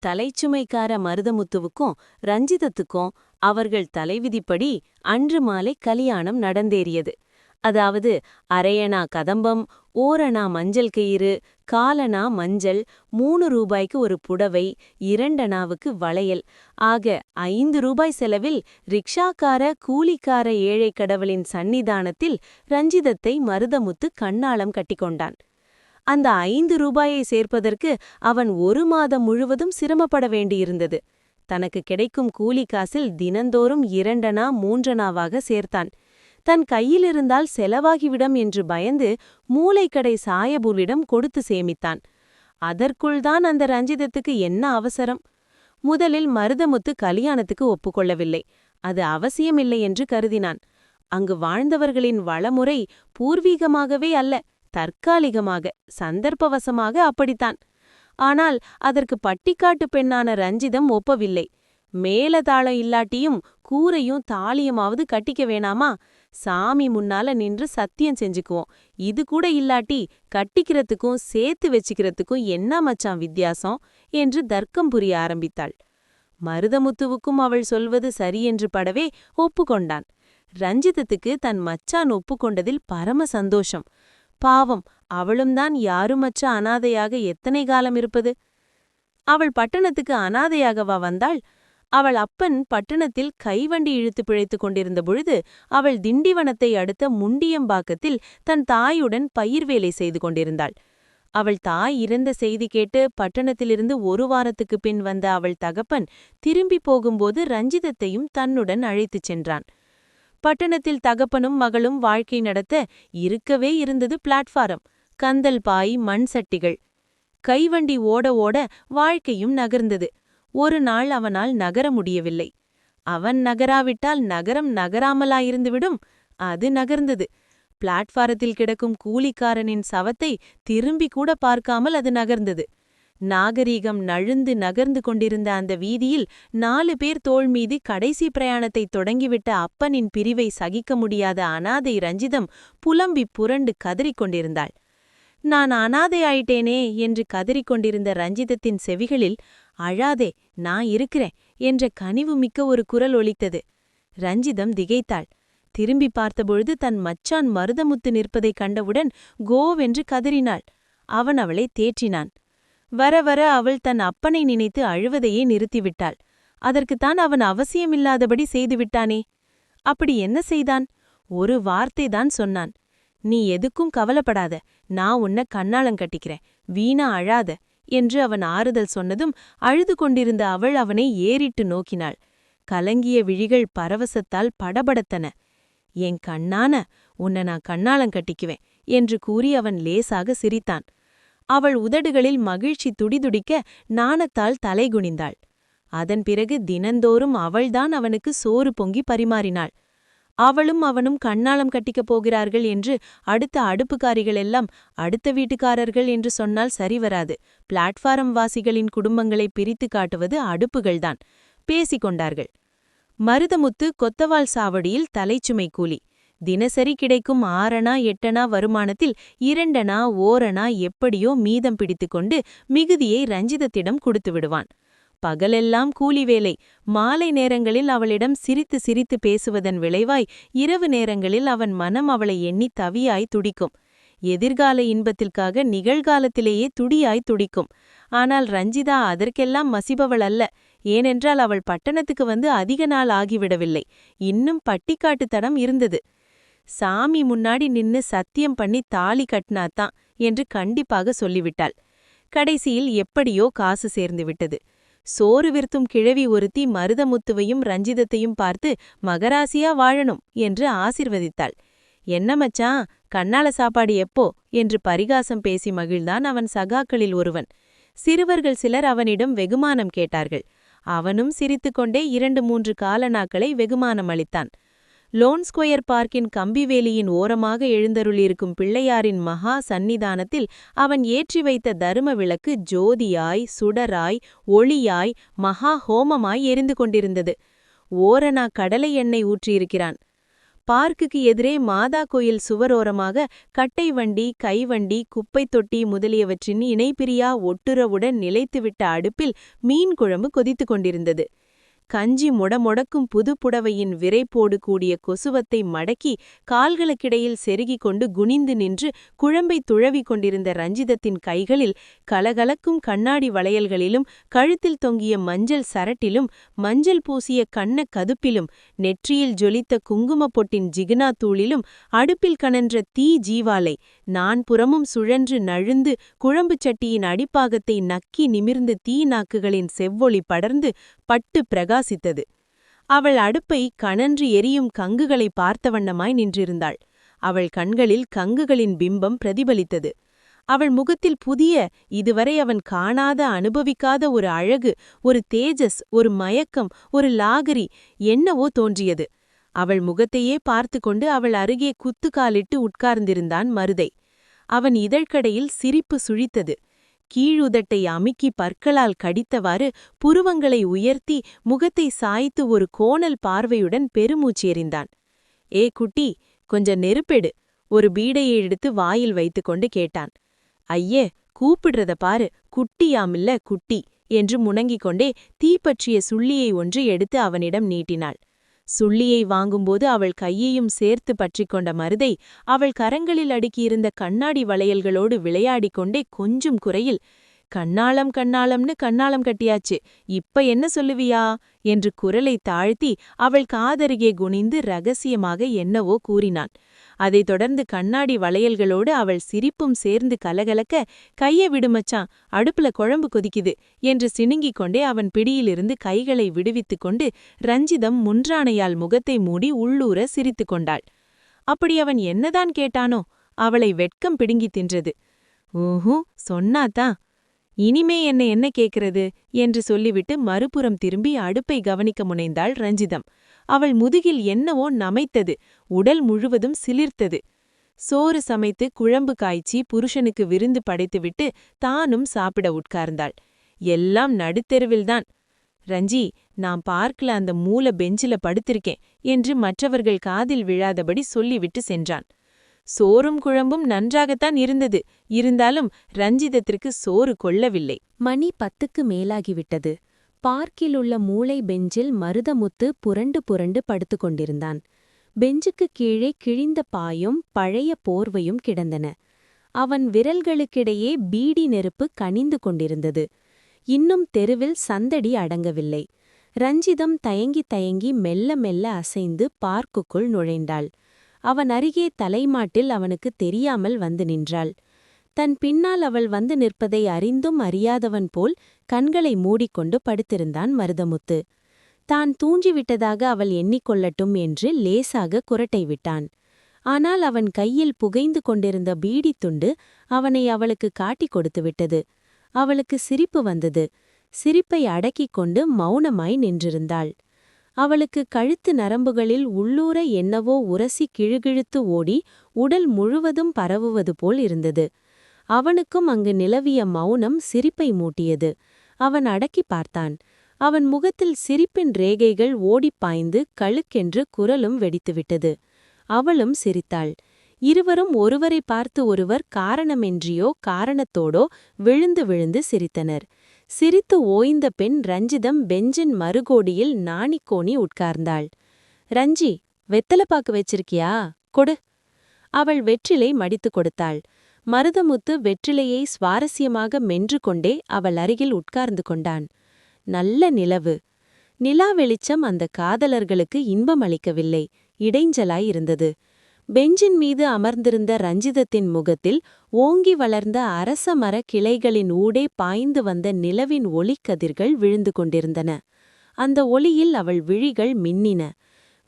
தலைச்சுமைக்கார மருதமுத்துவுக்கும் ரஞ்சிதத்துக்கும் அவர்கள் தலைவிதிப்படி அன்று மாலை கலியாணம் நடந்தேறியது. அதாவது அரையணா கதம்பம், ஓரணா மஞ்சள் கயிறு, காலணா மஞ்சள், 3 ரூபாய்க்கு ஒரு புடவை, 2 அணாவுக்கு வளையல் ஆக 5 ரூபாய் செலவில் ரிக்ஷாக்கார கூலிக்கார ஏழை கடவுளின் சந்நிதானத்தில் ரஞ்சிதத்தை மருதமுத்து கண்ணாலம் கட்டிக்கொண்டான். அந்த 5 ரூபாயை சேர்ப்பதற்கு அவன் 1 மாதம் முழுவதும் சிரமப்பட வேண்டியிருந்தது. தனக்கு கிடைக்கும் கூலி காசில் தினந்தோறும் 2 அணா 3 அணாவாக சேர்த்தான். தன் கையிலிருந்தால் செலவாகிவிடும் என்று பயந்து மூலைக்கடை சாயபுவிடம் கொடுத்து சேமித்தான். அதற்குள்தான் அந்த ரஞ்சிதத்துக்கு என்ன அவசரம்? முதலில் மருதமுத்து கலியாணத்துக்கு ஒப்புக்கொள்ளவில்லை. அது அவசியமில்லை என்று கருதினான். அங்கு வாழ்ந்தவர்களின் வளமுறை பூர்வீகமாகவே அல்ல, தற்காலிகமாக, சந்தர்ப்பவசமாக அப்படித்தான். ஆனால் அதற்கு பட்டிக்காட்டு பெண்ணான ரஞ்சிதம் ஒப்பவில்லை. மேலதாளம் இல்லாட்டியும் கூரையும் தாலியமாவது கட்டிக்க வேணாமா? சாமி முன்னால நின்று சத்தியம் செஞ்சுக்குவோம். இது கூட இல்லாட்டி கட்டிக்கிறதுக்கும் சேர்த்து வச்சுக்கிறதுக்கும் என்ன மச்சான் வித்தியாசம் என்று தர்க்கம் புரிய ஆரம்பித்தாள். மருதமுத்துவுக்கும் அவள் சொல்வது சரியென்று படவே ஒப்புக்கொண்டான். ரஞ்சிதத்துக்கு தன் மச்சான் ஒப்புக்கொண்டதில் பரம சந்தோஷம். பாவம், அவளும்தான் யாருமற்ற அனாதையாக எத்தனை காலம் இருப்பது? அவள் பட்டணத்துக்கு அனாதையாகவா வந்தாள்? அவள் அப்பன் பட்டணத்தில் கைவண்டி இழுத்து பிழைத்துக் கொண்டிருந்த பொழுது அவள் திண்டிவனத்தை அடுத்த முண்டியம்பாக்கத்தில் தன் தாயுடன் பயிர் வேலை செய்து கொண்டிருந்தாள். அவள் தாய் இறந்த செய்தி கேட்டு பட்டணத்திலிருந்து 1 வாரத்துக்கு பின் வந்த அவள் தகப்பன் திரும்பி போகும்போது ரஞ்சிதத்தையும் தன்னுடன் அழைத்துச் சென்றான். பட்டணத்தில் தகப்பனும் மகளும் வாழ்க்கை நடத்த இருக்கவே இருந்தது பிளாட்ஃபாரம், கந்தல் பாய், மண் சட்டிகள். கைவண்டி ஓட ஓட வாழ்க்கையும் நகர்ந்தது. ஒரு நாள் அவனால் நகர முடியவில்லை. அவன் நகராவிட்டால் நகரம் நகராமலாயிருந்துவிடும். அது நகர்ந்தது. பிளாட்ஃபாரத்தில் கிடக்கும் கூலிக்காரனின் சவத்தை திரும்பி கூட பார்க்காமல் அது நகர்ந்தது. நாகரீகம் நழுந்து நகர்ந்து கொண்டிருந்த அந்த வீதியில் 4 பேர் தோள் மீது கடைசி பிரயாணத்தை தொடங்கிவிட்ட அப்பனின் பிரிவை சகிக்க முடியாத அனாதை ரஞ்சிதம் புலம்பி புரண்டு கதறிக்கொண்டிருந்தாள். நான் அனாதை ஆயிட்டேனே என்று கதறிக்கொண்டிருந்த ரஞ்சிதத்தின் செவிகளில், அழாதே, நான் இருக்கிறேன் என்ற கனிவு மிக்க ஒரு குரல் ஒலித்தது. ரஞ்சிதம் திகைத்தாள். திரும்பி பார்த்தபொழுது தன் மச்சான் மருதமுத்து நிற்பதைக் கண்டவுடன் கோவென்று கதறினாள். அவன் அவளை தேற்றினான். வர வர அவள் தன் அப்பனை நினைத்து அழுவதையே நிறுத்திவிட்டாள். அதற்குத்தான் அவன் அவசியமில்லாதபடி செய்துவிட்டானே. அப்படி என்ன செய்தான்? ஒரு வார்த்தைதான் சொன்னான். நீ எதுக்கும் கவலைப்படாத, நான் உன்னை கண்ணாளங்கட்டிக்கிறேன், வீணா அழாத என்று அவன் ஆறுதல் சொன்னதும் அழுது கொண்டிருந்த அவள் அவனை ஏறிட்டு நோக்கினாள். கலங்கிய விழிகள் பரவசத்தால் படபடத்தன. என் கண்ணான, உன்னை நான் கண்ணாளங்கட்டிக்குவேன் என்று கூறி அவன் லேசாக சிரித்தான். அவள் உதடுகளில் மகிழ்ச்சி துடிதுடிக்க நாணத்தால் தலைகுனிந்தாள். அதன் பிறகு தினந்தோறும் அவள்தான் அவனுக்கு சோறு பொங்கி பரிமாறினாள். அவளும் அவனும் கண்ணாலம் கட்டிக்கப் போகிறார்கள் என்று அடுத்த அடுப்புக்காரிகளெல்லாம், அடுத்த வீட்டுக்காரர்கள் என்று சொன்னால் சரிவராது, பிளாட்ஃபாரம் வாசிகளின் குடும்பங்களை பிரித்து காட்டுவது அடுப்புகள்தான், பேசிக்கொண்டார்கள். மருதமுத்து கொத்தவால் சாவடியில் தலைச்சுமை கூலி. தினசரி கிடைக்கும் 6 அணா 8 அணா வருமானத்தில் 2 அணா 1 அணா எப்படியோ மீதம் பிடித்துக்கொண்டு மிகுதியை ரஞ்சிதத்திடம் கொடுத்து விடுவான். பகலெல்லாம் கூலி வேலை. மாலை நேரங்களில் அவளிடம் சிரித்து சிரித்து பேசுவதன் விளைவாய் இரவு நேரங்களில் அவன் மனம் அவளை எண்ணி தவியாய் துடிக்கும். எதிர்கால இன்பத்திற்காக நிகழ்காலத்திலேயே துடியாய் துடிக்கும். ஆனால் ரஞ்சிதா அதற்கெல்லாம் மசிபவள் அல்ல. ஏனென்றால் அவள் பட்டணத்துக்கு வந்து அதிக நாள் ஆகிவிடவில்லை. இன்னும் பட்டிக்காட்டுத்தனம் இருந்தது. சாமி முன்னாடி நின்னு சத்தியம் பண்ணி தாலி கட்டினாத்தான் என்று கண்டிப்பாக சொல்லிவிட்டாள். கடைசியில் எப்படியோ காசு சேர்ந்து விட்டது. சோறு விர்த்தும் கிழவி ஒருத்தி மருதமுத்துவையும் ரஞ்சிதத்தையும் பார்த்து மகராசியா வாழணும் என்று ஆசிர்வதித்தாள். என்ன மச்சான், கண்ணால சாப்பாடு எப்போ என்று பரிகாசம் பேசி மகிழ்ந்தான் அவன் சகாக்களில் ஒருவன். சிறுவர்கள் சிலர் அவனிடம் வெகுமானம் கேட்டார்கள். அவனும் சிரித்துக்கொண்டே 2-3 காலனாக்களை வெகுமானம் அளித்தான். லோன் ஸ்கொயர் பார்க்கின் கம்பிவேலியின் ஓரமாக எழுந்தருளியிருக்கும் பிள்ளையாரின் மகா சந்நிதானத்தில் அவன் ஏற்றி வைத்த தரும விளக்கு ஜோதியாய், சுடராய், ஒளியாய், மகா ஹோமமாய் எரிந்து கொண்டிருந்தது. ஓரணா கடலை எண்ணெய் ஊற்றியிருக்கிறான். பார்க்குக்கு எதிரே மாதா கோயில் சுவரோரமாக கட்டை வண்டி, கைவண்டி, குப்பைத் தொட்டி முதலியவற்றின் இணைபிரியா ஒட்டுறவுடன் நிலைத்துவிட்ட அடுப்பில் மீன் குழம்பு கொதித்துக் கொண்டிருந்தது. கஞ்சி முடமுடக்கும் புதுப்புடவையின் விரைப்போடு கூடிய கொசுவத்தை மடக்கி கால்களுக்கிடையில் செருகிக் கொண்டு குனிந்து நின்று குழம்பை துழவிக் கொண்டிருந்த ரஞ்சிதத்தின் கைகளில் கலகலக்கும் கண்ணாடி வளையல்களிலும் கழுத்தில் தொங்கிய மஞ்சள் சரட்டிலும் மஞ்சள் பூசிய கண்ண கதுப்பிலும் நெற்றியில் ஜொலித்த குங்குமப் பொட்டின் ஜிகினா தூளிலும் அடுப்பில் கனன்ற தீ ஜீவாலை நான்புறமும் சுழன்று நழுந்து குழம்புச் சட்டியின் அடிப்பாகத்தை நக்கி நிமிர்ந்து தீ நாக்குகளின் செவ்வொளி படர்ந்து பட்டு பிரகாசித்தது. அவள் அடுப்பை கனன்று எரியும் கங்குகளை பார்த்த வண்ணமாய் நின்றிருந்தாள். அவள் கண்களில் கங்குகளின் பிம்பம் பிரதிபலித்தது. அவள் முகத்தில் புதிய, இதுவரை அவன் காணாத அனுபவிக்காத ஒரு அழகு, ஒரு தேஜஸ், ஒரு மயக்கம், ஒரு லாகரி என்னவோ தோன்றியது. அவள் முகத்தையே பார்த்து கொண்டு அவள் அருகே குத்துக்காலிட்டு உட்கார்ந்திருந்தான் மருதை. அவன் இதழ்கடையில் சிரிப்பு சுழித்தது. கீழுதட்டை அமுக்கி பற்களால் கடித்தவாறு புருவங்களை உயர்த்தி முகத்தை சாய்த்து ஒரு கோணல் பார்வையுடன் பெருமூச்சு எறிந்தான். ஏ குட்டி, கொஞ்சம் நெருப்பெடு, ஒரு பீடையை எடுத்து வாயில் வைத்துக்கொண்டு கேட்டான். ஐயே, கூப்பிடுறத பாரு, குட்டியாமில்ல குட்டி என்று முணங்கிக் கொண்டே தீப்பற்றிய சுள்ளியை ஒன்று எடுத்து அவனிடம் நீட்டினாள். சுள்ளியை வாங்கும்போது அவள் கையையும் சேர்த்து பற்றிக்கொண்ட மருதை அவள் கரங்களில் அடுக்கியிருந்த கண்ணாடி வளையல்களோடு விளையாடிக் கொண்டே கொஞ்சும் குறையில், கண்ணாளம் கண்ணாளம்னு கண்ணாளம் கட்டியாச்சு, இப்ப என்ன சொல்லுவியா என்று குரலை தாழ்த்தி அவள் காதருகே குனிந்து ரகசியமாக என்னவோ கூறினான். அதைத் தொடர்ந்து கண்ணாடி வளையல்களோடு அவள் சிரிப்பும் சேர்ந்து கலகலக்க, கையை விடுமச்சான், அடுப்புல குழம்பு கொதிக்குது என்று சிணுங்கிக் கொண்டே அவன் பிடியிலிருந்து கைகளை விடுவித்துக் கொண்டு ரஞ்சிதம் முன்றானையால் முகத்தை மூடி உள்ளூர சிரித்து கொண்டாள். அப்படி அவன் என்னதான் கேட்டானோ, அவளை வெட்கம் பிடுங்கி தின்றது. ஊஹூ, சொன்னாதான். இனிமே என்ன கேட்கிறது என்று சொல்லிவிட்டு மறுபுறம் திரும்பி அடுப்பை கவனிக்க முனைந்தாள் ரஞ்சிதம். அவள் முதுகில் என்னவோ நமைத்தது, உடல் முழுவதும் சிலிர்த்தது. சோறு சமைத்து குழம்பு காய்ச்சி புருஷனுக்கு விருந்து படைத்துவிட்டு தானும் சாப்பிட உட்கார்ந்தாள். எல்லாம் நடுத்தெருவில்தான். ரஞ்சி, நான் பார்க்கல அந்த மூல பெஞ்சில படுத்திருக்கேன் என்று மற்றவர்கள் காதில் விழாதபடி சொல்லிவிட்டு சென்றான். சோறும் குழம்பும் நன்றாகத்தான் இருந்தது. இருந்தாலும் ரஞ்சிதத்திற்கு சோறு கொள்ளவில்லை. மணி 10க்கு மேலாகிவிட்டது. பார்க்கிலுள்ள மூளை பெஞ்சில் மருதமுத்து புரண்டு புரண்டு படுத்துக் கொண்டிருந்தான். பெஞ்சுக்கு கீழே கிழிந்த பாயும் பழைய போர்வையும் கிடந்தன. அவன் விரல்களுக்கிடையே பீடி நெருப்பு கனிந்து கொண்டிருந்தது. இன்னும் தெருவில் சந்தடி அடங்கவில்லை. ரஞ்சிதம் தயங்கி தயங்கி மெல்ல மெல்ல அசைந்து பார்க்குக்குள் நுழைந்தாள். அவன் அருகே தலைமாட்டில் அவனுக்கு தெரியாமல் வந்து நின்றாள். தன் பின்னால் அவள் வந்து நிற்பதை அறிந்தும் அறியாதவன் போல் கண்களை மூடிக்கொண்டு படுத்திருந்தான் மருதமுத்து. தான் தூஞ்சிவிட்டதாக அவள் எண்ணிக்கொள்ளட்டும் என்று லேசாக குரட்டை விட்டான். ஆனால் அவன் கையில் புகைந்து கொண்டிருந்த பீடித் துண்டு அவனை அவளுக்கு காட்டிக் கொடுத்துவிட்டது. அவளுக்கு சிரிப்பு வந்தது. சிரிப்பை அடக்கிக் கொண்டு மௌனமாய் நின்றிருந்தாள். அவளுக்கு கழுத்து நரம்புகளில் உள்ளூர என்னவோ உரசி கிழுகிழுத்து ஓடி உடல் முழுவதும் பரவுவது போல் இருந்தது. அவனுக்கும் அங்கு நிலவிய மௌனம் சிரிப்பை மூட்டியது. அவன் அடக்கி பார்த்தான். அவன் முகத்தில் சிரிப்பின் ரேகைகள் ஓடிப்பாய்ந்து கழுக்கென்று குரலும் வெடித்துவிட்டது. அவளும் சிரித்தாள். இருவரும் ஒருவரை பார்த்து ஒருவர் காரணமின்றியோ காரணத்தோடோ விழுந்து விழுந்து சிரித்தனர். சிரித்து ஓய்ந்த பெண் ரஞ்சிதம் பெஞ்சின் மறுகோடியில் நாணிக்கோணி உட்கார்ந்தாள். ரஞ்சி, வெத்தலைப்பாக்கு வச்சிருக்கியா? கொடு. அவள் வெற்றிலை மடித்து கொடுத்தாள். மருதமுத்து வெற்றிலையை சுவாரஸ்யமாக மென்று கொண்டே அவள் அருகில் உட்கார்ந்து கொண்டான். நல்ல நிலவு. நிலா வெளிச்சம் அந்த காதலர்களுக்கு இன்பமளிக்கவில்லை, இடைஞ்சலாயிருந்தது. பெஞ்சின் மீது அமர்ந்திருந்த ரஞ்சிதத்தின் முகத்தில் ஓங்கி வளர்ந்த அரச மர கிளைகளின் ஊடே பாய்ந்து வந்த நிலவின் ஒளிக்கதிர்கள் விழுந்து கொண்டிருந்தன. அந்த ஒளியில் அவள் விழிகள் மின்னின.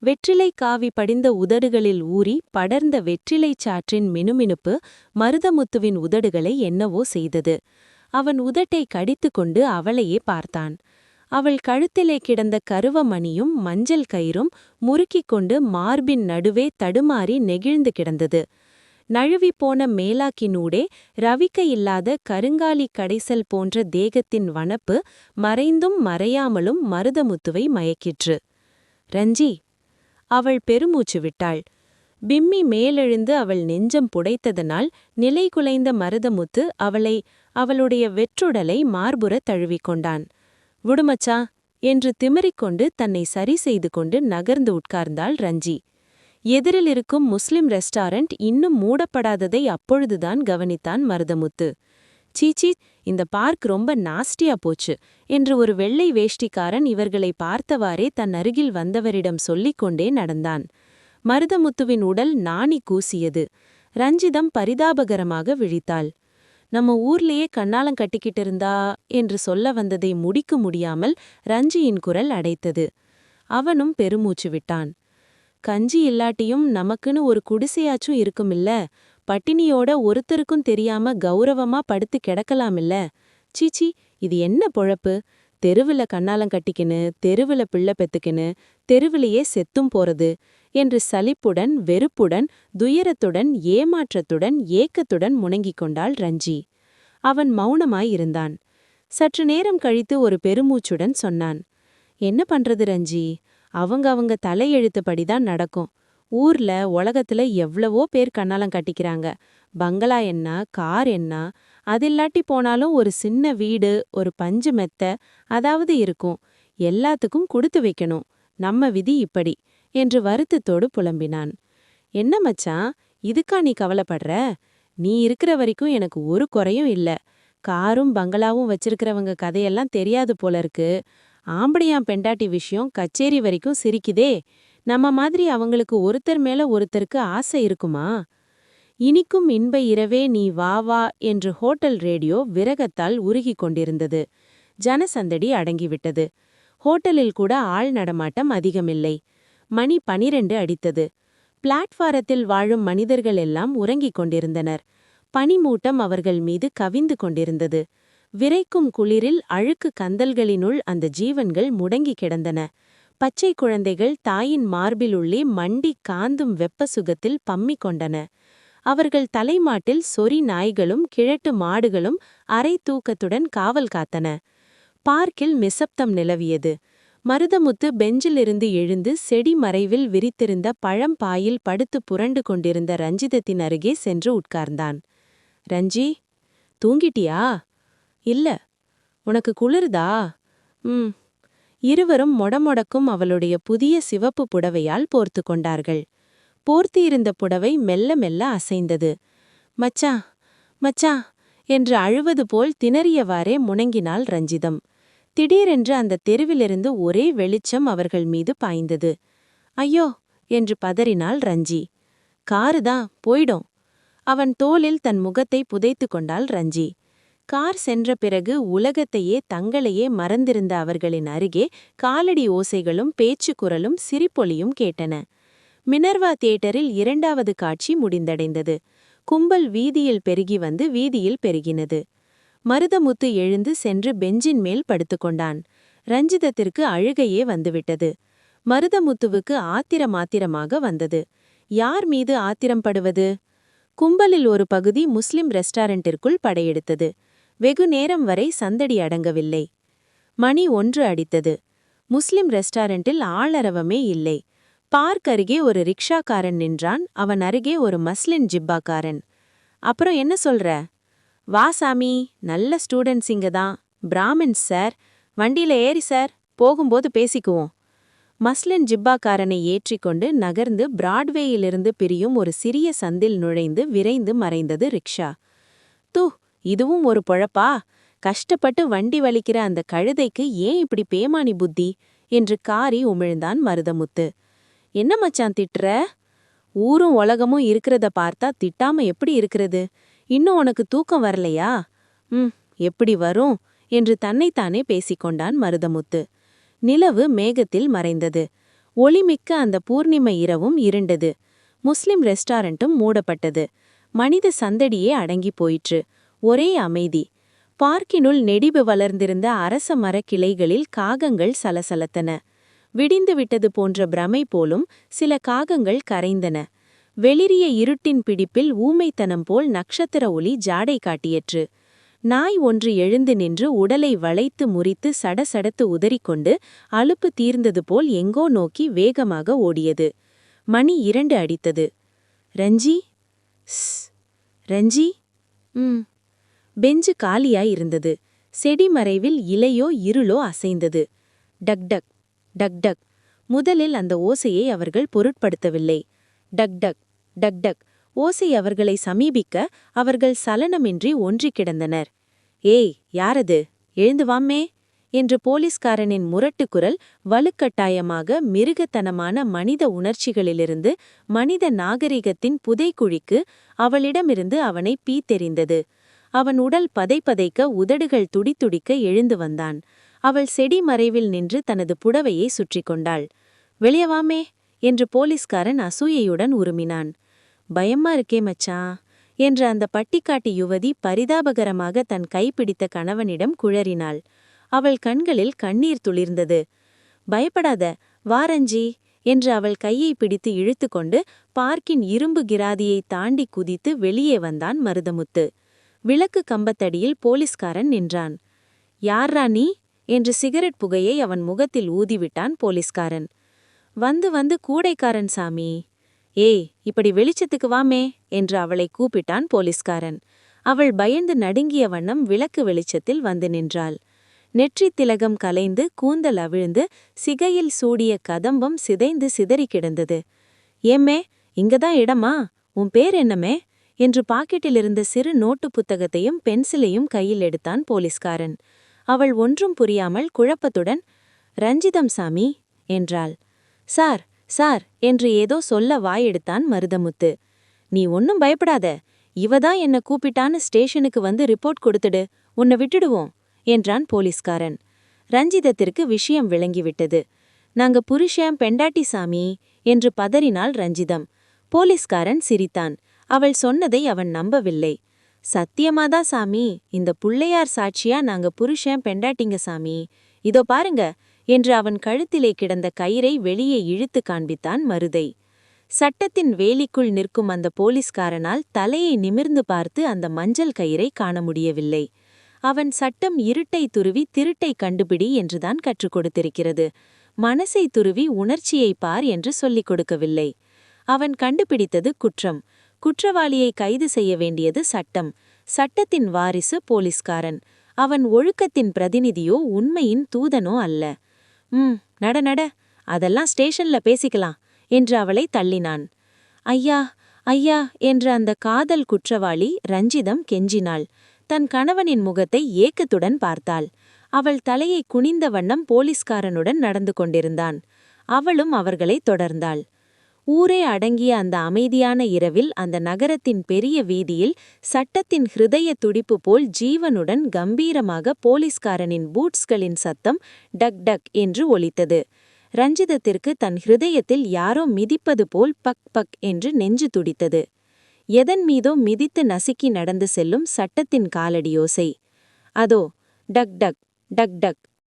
வெற்றிலை காவி படிந்த உதடுகளில் ஊறி படர்ந்த வெற்றிலைச் சாற்றின் மினுமினுப்பு மருதமுத்துவின் உதடுகளை என்னவோ செய்தது. அவன் உதட்டை கடித்துக்கொண்டு அவளையே பார்த்தான். அவள் கழுத்திலே கிடந்த கருவமணியும் மஞ்சள் கயிறும் முறுக்கிக் கொண்டு மார்பின் நடுவே தடுமாறி நெகிழ்ந்து கிடந்தது. நழுவிப்போன மேலாக்கினூடே ரவிக்கையில்லாத கருங்காலி கடைசல் போன்ற தேகத்தின் வனப்பு மறைந்தும் மறையாமலும் மருதமுத்துவை மயக்கிற்று. ரஞ்சி. அவள் பெருமூச்சு விட்டாள். பிம்மி மேலெழுந்து அவள் நெஞ்சம் புடைத்ததனால் நிலைகுலைந்த மருதமுத்து அவளுடைய வெற்றுடலை மார்புறத் தழுவிக்கொண்டான். விடுமச்சா என்று திமிறிக்கொண்டு தன்னை சரி செய்து கொண்டு நகர்ந்து உட்கார்ந்தாள் ரஞ்சி. எதிரில் இருக்கும் முஸ்லிம் ரெஸ்டாரண்ட் இன்னும் மூடப்படாததை அப்பொழுதுதான் கவனித்தான் மருதமுத்து. சீச்சி, இந்த பார்க் ரொம்ப நாஸ்டியா போச்சு என்று ஒரு வெள்ளை வேஷ்டிக்காரன் இவர்களை பார்த்தவாறே தன் அருகில் வந்தவரிடம் சொல்லிக் கொண்டே நடந்தான். மருதமுத்துவின் உடல் நாணி கூசியது. ரஞ்சிதம் பரிதாபகரமாக விழித்தாள். நம்ம ஊர்லயே கண்ணாலம் கட்டிக்கிட்டு இருந்தா என்று சொல்ல வந்ததை முடிக்க முடியாமல் ரஞ்சியின் குரல் அடைத்தது. அவனும் பெருமூச்சு விட்டான். கஞ்சி இல்லாட்டியும் நமக்குன்னு ஒரு குடிசையாச்சும் இருக்குமில்ல, பட்டினியோட ஒருத்தருக்கும் தெரியாம கௌரவமா படுத்து கிடக்கலாமில்ல. சீச்சி, இது என்ன பொழப்பு? தெருவுல கண்ணாலம் கட்டிக்கின்னு, தெருவுல பிள்ளை பெத்துக்கின்னு, தெருவிலேயே செத்தும் போறது என்று சலிப்புடன், வெறுப்புடன், துயரத்துடன், ஏமாற்றத்துடன், ஏக்கத்துடன் முணங்கிக் கொண்டாள் ரஞ்சி. அவன் மௌனமாயிருந்தான். சற்று நேரம் கழித்து ஒரு பெருமூச்சுடன் சொன்னான். என்ன பண்றது ரஞ்சி? அவங்க தலையெழுத்துப்படிதான் நடக்கும். ஊர்ல உலகத்துல எவ்வளவோ பேர் கண்ணாலம் கட்டிக்கிறாங்க. பங்களா என்ன, கார் என்ன, அதில்லாட்டி போனாலும் ஒரு சின்ன வீடு, ஒரு பஞ்சு மெத்த அதாவது இருக்கும். எல்லாத்துக்கும் கொடுத்து வைக்கணும். நம்ம விதி இப்படி என்று வருத்தத்தோடு புலம்பினான். என்ன மச்சான், இதுக்கா நீ கவலைப்படுற? நீ இருக்கிற வரைக்கும் எனக்கு ஒரு குறையும் இல்ல. காரும் பங்களாவும் வச்சிருக்கிறவங்க கதையெல்லாம் தெரியாது போல இருக்கு. ஆம்படியாம் பெண்டாட்டி விஷயம் கச்சேரி வரைக்கும் சிரிக்குதே. நம்ம மாதிரி அவங்களுக்கு ஒருத்தர் மேல ஒருத்தருக்கு ஆசை இருக்குமா? இனிக்கும் இன்ப இரவே நீ வா வா என்று ஹோட்டல் ரேடியோ விரகத்தால் உருகிக் கொண்டிருந்தது. ஜனசந்தடி அடங்கிவிட்டது. ஹோட்டலில் கூட ஆள் நடமாட்டம் அதிகமில்லை. மணி 12 அடித்தது. பிளாட்பாரத்தில் வாழும் மனிதர்கள் எல்லாம் உறங்கிக் கொண்டிருந்தனர். பனிமூட்டம் அவர்கள் மீது கவிந்து கொண்டிருந்தது. விரைக்கும் குளிரில் அழுக்கு கந்தல்களினுள் அந்த ஜீவன்கள் முடங்கி கிடந்தன. பச்சை குழந்தைகள் தாயின் மார்பிலுள்ளே மண்டி காந்தும் வெப்ப சுகத்தில் பம்மிக் கொண்டன. அவர்கள் தலைமாட்டில் சொறி நாய்களும் கிழட்டு மாடுகளும் அரை தூக்கத்துடன் காவல் காத்தன. பார்க்கில் நிசப்தம் நிலவியது. மருதமுத்து பெஞ்சிலிருந்து எழுந்து செடி மறைவில் விரித்திருந்த பழம்பாயில் படுத்து புரண்டு கொண்டிருந்த ரஞ்சிதத்தின் அருகே சென்று உட்கார்ந்தான். ரஞ்சி, தூங்கிட்டியா? இல்ல. உனக்கு குளிருதா? இருவரும் மொடமொடக்கும் அவளுடைய புதிய சிவப்பு புடவையால் போர்த்து கொண்டார்கள். போர்த்தியிருந்த புடவை மெல்ல மெல்ல அசைந்தது. மச்சா மச்சா என்று அழுவது போல் திணறியவாறே முணங்கினாள் ரஞ்சிதம். திடீரென்று அந்த தெருவிலிருந்து ஒரே வெளிச்சம் அவர்கள் மீது பாய்ந்தது. ஐயோ என்று பதறினாள் ரஞ்சி. காருதான், போயிடும். அவன் தோளில் தன் முகத்தை புதைத்து கொண்டாள் ரஞ்சி. கார் சென்ற பிறகு உலகத்தையே தங்களையே மறந்திருந்த அவர்களின் அருகே காலடி ஓசைகளும் பேச்சு குரலும் சிரிப்பொலியும் கேட்டன. மினர்வா தியேட்டரில் 2வது காட்சி முடிந்தடைந்தது. கும்பல் வீதியில் பெருகி வந்து வீதியில் பெருகினது. மருதமுத்து எழுந்து சென்று பெஞ்சின் மேல் படுத்துக்கொண்டான். ரஞ்சிதத்திற்கு அழுகையே வந்துவிட்டது. மருதமுத்துவுக்கு ஆத்திரமாக வந்தது. யார் மீது ஆத்திரம்படுவது? கும்பலில் ஒரு பகுதி முஸ்லிம் ரெஸ்டாரண்டிற்குள் படையெடுத்தது. வெகு நேரம் வரை சந்தடி அடங்கவில்லை. மணி 1 அடித்தது. முஸ்லிம் ரெஸ்டாரண்டில் ஆளரவமே இல்லை. பார்க் அருகே ஒரு ரிக்ஷாக்காரன் நின்றான். அவன் அருகே ஒரு மஸ்லின் ஜிப்பாக்காரன். அப்புறம் என்ன சொல்ற? வா சாமி, நல்ல ஸ்டூடெண்ட்ஸ் இங்கதான். Brahmins sir. வண்டியில ஏறி சார், போகும்போது பேசிக்குவோம். மஸ்லின் ஜிப்பாக்காரனை ஏற்றிக்கொண்டு நகர்ந்து பிராட்வேயிலிருந்து பிரியும் ஒரு சிறிய சந்தில் நுழைந்து விரைந்து மறைந்தது ரிக்ஷா. இதுவும் ஒரு பொழப்பா? கஷ்டப்பட்டு வண்டி வலிக்கிற அந்த கழுதைக்கு ஏன் இப்படி பேமானி புத்தி என்று காரி உமிழ்ந்தான் மருதமுத்து. என்ன மச்சான் திட்டுற? ஊரும் உலகமும் இருக்கிறத பார்த்தா திட்டாம எப்படி இருக்கிறது? இன்னும் உனக்கு தூக்கம் வரலையா? எப்படி வரும் என்று தன்னைத்தானே பேசிக்கொண்டான் மருதமுத்து. நிலவு மேகத்தில் மறைந்தது. ஒளிமிக்க அந்த பூர்ணிமை இரவும் இருண்டது. முஸ்லிம் ரெஸ்டாரண்ட்டும் மூடப்பட்டது. மனித சந்தடியே அடங்கி போயிற்று. ஒரே அமைதி. பார்க்கினுள் நெடிவு வளர்ந்திருந்த அரச மரக் கிளைகளில் காகங்கள் சலசலத்தன. விடிந்து விட்டது போன்ற பிரமை போலும் சில காகங்கள் கரைந்தன. வெளிரிய இருட்டின் பிடிப்பில் ஊமைத்தனம் போல் நட்சத்திர ஒளி ஜாடை காட்டியற்று. நாய் ஒன்று எழுந்து நின்று உடலை வளைத்து முறித்து சடசடத்து உதறிக்கொண்டு அலுப்பு தீர்ந்தது போல் எங்கோ நோக்கி வேகமாக ஓடியது. மணி 2 அடித்தது. ரஞ்சி. ஸ். ரஞ்சி. பெஞ்சு காலியாய் இருந்தது. செடி மறைவில் இலையோ இருளோ அசைந்தது. டக் டக் டக் டக். முதலில் அந்த ஓசையை அவர்கள் பொருட்படுத்தவில்லை. டக் டக் டக் டக். ஓசை அவர்களை சமீபிக்க அவர்கள் சலனமின்றி ஒன்றிக் கிடந்தனர். ஏய், யாரது? எழுந்து வாம்மே என்று போலீஸ்காரனின் முரட்டு குரல் வலுக்கட்டாயமாக மிருகத்தனமான மனித உணர்ச்சிகளிலிருந்து மனித நாகரிகத்தின் புதைக்குழிக்கு அவளிடமிருந்து அவனை பீத்தெறிந்தது. அவன் உடல் பதைப்பதைக்க உதடுகள் துடித்துடிக்க எழுந்து வந்தான். அவள் செடி மறைவில் நின்று தனது புடவையை சுற்றி கொண்டாள். வெளியவாமே என்று போலீஸ்காரன் அசூயையுடன் உருமினான். பயமா இருக்கே மச்சான் என்ற அந்த பட்டிக்காட்டு யுவதி பரிதாபகரமாக தன் கைப்பிடித்த கணவனிடம் குழறினாள். அவள் கண்களில் கண்ணீர் துளிர்ந்தது. பயப்படாத, வாரஞ்சி என்று அவள் கையை பிடித்து இழுத்து கொண்டு பார்க்கின் இரும்பு கிராதியை தாண்டி குதித்து வெளியே வந்தான் மருதமுத்து. விளக்கு கம்பத்தடியில் போலீஸ்காரன் நின்றான். யார்ரா நீ என்று சிகரெட் புகையை அவன் முகத்தில் ஊதிவிட்டான் போலீஸ்காரன். வந்து வந்து கூடைக்காரன் சாமி. ஏய், இப்படி வெளிச்சத்துக்கு வாமே என்று அவளை கூப்பிட்டான் போலீஸ்காரன். அவள் பயந்து நடுங்கிய வண்ணம் விளக்கு வெளிச்சத்தில் வந்து நின்றாள். நெற்றித் திலகம் கலைந்து கூந்தல் அவிழ்ந்து சிகையில் சூடிய கதம்பம் சிதைந்து சிதறி கிடந்தது. ஏம்மே, இங்கதான் இடமா? உன் பேர் என்னமே என்று பாக்கெட்டிலிருந்த சிறு நோட்டு புத்தகத்தையும் பென்சிலையும் கையில் எடுத்தான் போலீஸ்காரன். அவள் ஒன்றும் புரியாமல் குழப்பத்துடன் ரஞ்சிதம் சாமி என்றாள். சார் சார் என்று ஏதோ சொல்ல வாயெடுத்தான் மருதமுத்து. நீ ஒன்னும் பயப்படாத, இவதான் என்ன கூப்பிட்டான்னு ஸ்டேஷனுக்கு வந்து ரிப்போர்ட் கொடுத்துடு, உன்னை விட்டுடுவோம் என்றான் போலீஸ்காரன். ரஞ்சிதத்திற்கு விஷயம் விளங்கிவிட்டது. நாங்க புருஷன் பெண்டாட்டி சாமி என்று பதறினாள் ரஞ்சிதம். போலீஸ்காரன் சிரித்தான். அவள் சொன்னதை அவன் நம்பவில்லை. சத்தியமாதா சாமி, இந்த புள்ளையார் சாட்சியா நாங்க புருஷன் பெண்டாட்டிங்க சாமி, இதோ பாருங்க என்று அவன் கழுத்திலே கிடந்த கயிறை வெளியே இழுத்து காண்பித்தான் மருதை. சட்டத்தின் வேலிக்குள் நிற்கும் அந்த போலீஸ்காரனால் தலையை நிமிர்ந்து பார்த்து அந்த மஞ்சள் கயிறை காண முடியவில்லை. அவன் சட்டம் இருட்டை துருவி திருட்டை கண்டுபிடி என்றுதான் கற்றுக் கொடுத்திருக்கிறது. மனசை துருவி உணர்ச்சியை பார் என்று சொல்லிக் கொடுக்கவில்லை. அவன் கண்டுபிடித்தது குற்றம். குற்றவாளியை கைது செய்ய வேண்டியது சட்டம். சட்டத்தின் வாரிசு போலீஸ்காரன். அவன் ஒழுக்கத்தின் பிரதிநிதியோ உண்மையின் தூதனோ அல்ல. நட நட, அதெல்லாம் ஸ்டேஷன்ல பேசிக்கலாம் என்று அவளை தள்ளினான். ஐயா ஐயா என்ற அந்த காதல் குற்றவாளி ரஞ்சிதம் கெஞ்சினாள். தன் கணவனின் முகத்தை ஏக்கத்துடன் பார்த்தாள். அவள் தலையை குனிந்த வண்ணம் போலீஸ்காரனுடன் நடந்து கொண்டிருந்தான். அவளும் அவர்களை தொடர்ந்தாள். ஊரே அடங்கிய அந்த அமைதியான இரவில் அந்த நகரத்தின் பெரிய வீதியில் சட்டத்தின் ஹிருதய துடிப்பு போல் ஜீவனுடன் கம்பீரமாக போலீஸ்காரனின் பூட்ஸ்களின் சத்தம் டக் டக் என்று ஒலித்தது. ரஞ்சிதத்திற்கு தன் ஹிருதயத்தில் யாரோ மிதிப்பது போல் பக் பக் என்று நெஞ்சு துடித்தது. எதன் மீதோ மிதித்து நசுக்கி நடந்து செல்லும் சட்டத்தின் காலடியோசை. அதோ டக் டக் டக் டக்